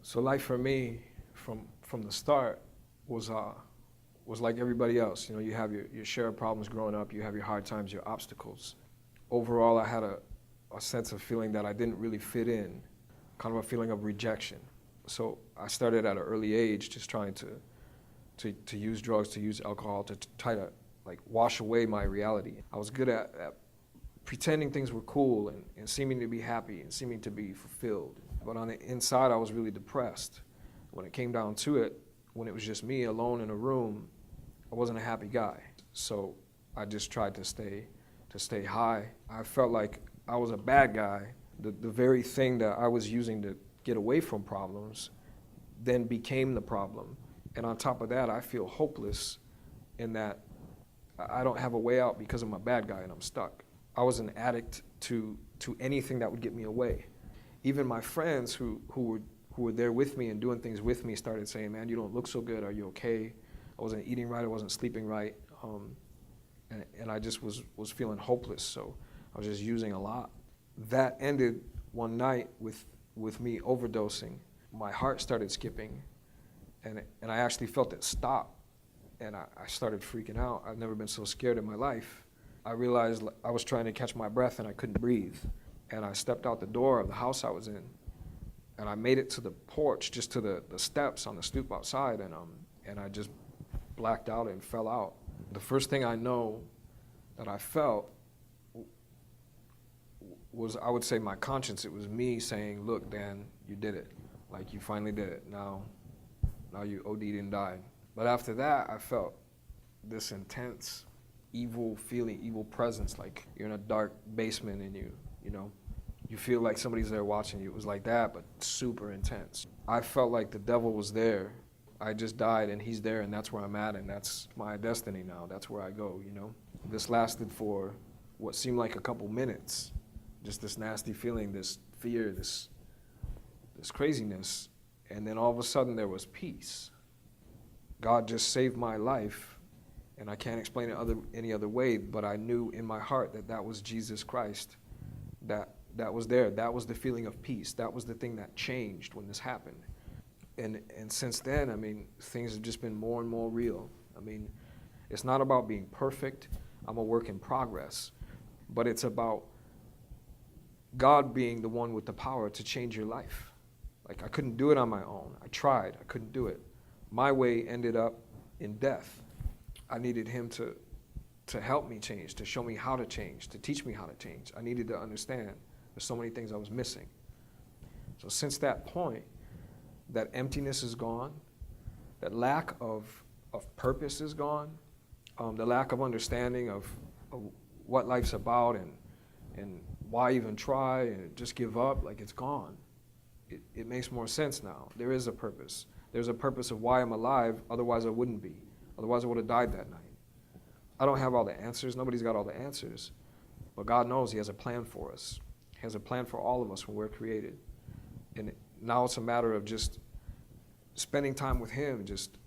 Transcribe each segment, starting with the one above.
So life for me, from the start, was was like everybody else. You know, you have your share of problems growing up. You have your hard times, your obstacles. Overall, I had a sense of feeling that I didn't really fit in, kind of a feeling of rejection. So I started at an early age just trying to use drugs, to use alcohol, to try to like wash away my reality. I was good at pretending things were cool and seeming to be happy and seeming to be fulfilled. But on the inside, I was really depressed. When it came down to it, when it was just me alone in a room, I wasn't a happy guy. So I just tried to stay high. I felt like I was a bad guy. The very thing that I was using to get away from problems then became the problem. And on top of that, I feel hopeless in that I don't have a way out because I'm a bad guy and I'm stuck. I was an addict to anything that would get me away. Even my friends who were there with me and doing things with me started saying, "Man, you don't look so good. Are you okay?" I wasn't eating right. I wasn't sleeping right. And I just was feeling hopeless. So I was just using a lot. That ended one night with me overdosing. My heart started skipping, and I actually felt it stop. And I started freaking out. I've never been so scared in my life. I realized I was trying to catch my breath and I couldn't breathe. And I stepped out the door of the house I was in, and I made it to the porch, just to the steps on the stoop outside, and I just blacked out and fell out. The first thing I know that I felt was, I would say, my conscience. It was me saying, "Look, Dan, you did it. Like, you finally did it. Now you OD'd and died." But after that, I felt this intense evil feeling, evil presence, like you're in a dark basement and you feel like somebody's there watching you. It was like that, but super intense. I felt like the devil was there. I just died and he's there, and that's where I'm at, and that's my destiny now. That's where I go, This lasted for what seemed like a couple minutes. Just this nasty feeling, this fear, this craziness. And then all of a sudden there was peace. God just saved my life, and I can't explain it any other way, but I knew in my heart that was Jesus Christ, that was there. That was the feeling of peace. That was the thing that changed when this happened. And since then, things have just been more and more real. It's not about being perfect. I'm a work in progress. But it's about God being the one with the power to change your life. Like, I couldn't do it on my own. I tried. I couldn't do it. My way ended up in death. I needed him to help me change, to show me how to change, to teach me how to change. I needed to understand there's so many things I was missing. So since that point, that emptiness is gone, that lack of purpose is gone, the lack of understanding of what life's about and why even try and just give up, like, it's gone. It makes more sense now. There is a purpose. There's a purpose of why I'm alive, otherwise I wouldn't be. Otherwise I would have died that night. I don't have all the answers. Nobody's got all the answers. But God knows he has a plan for us. He has a plan for all of us when we're created. And now it's a matter of just spending time with him, just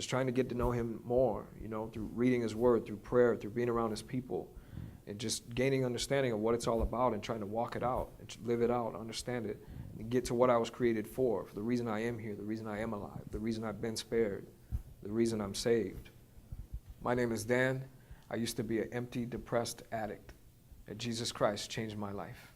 trying to get to know him more, through reading his word, through prayer, through being around his people, and just gaining understanding of what it's all about and trying to walk it out and live it out, understand it, and get to what I was created for the reason I am here, the reason I am alive, the reason I've been spared, the reason I'm saved. My name is Dan. I used to be an empty, depressed addict, and Jesus Christ changed my life.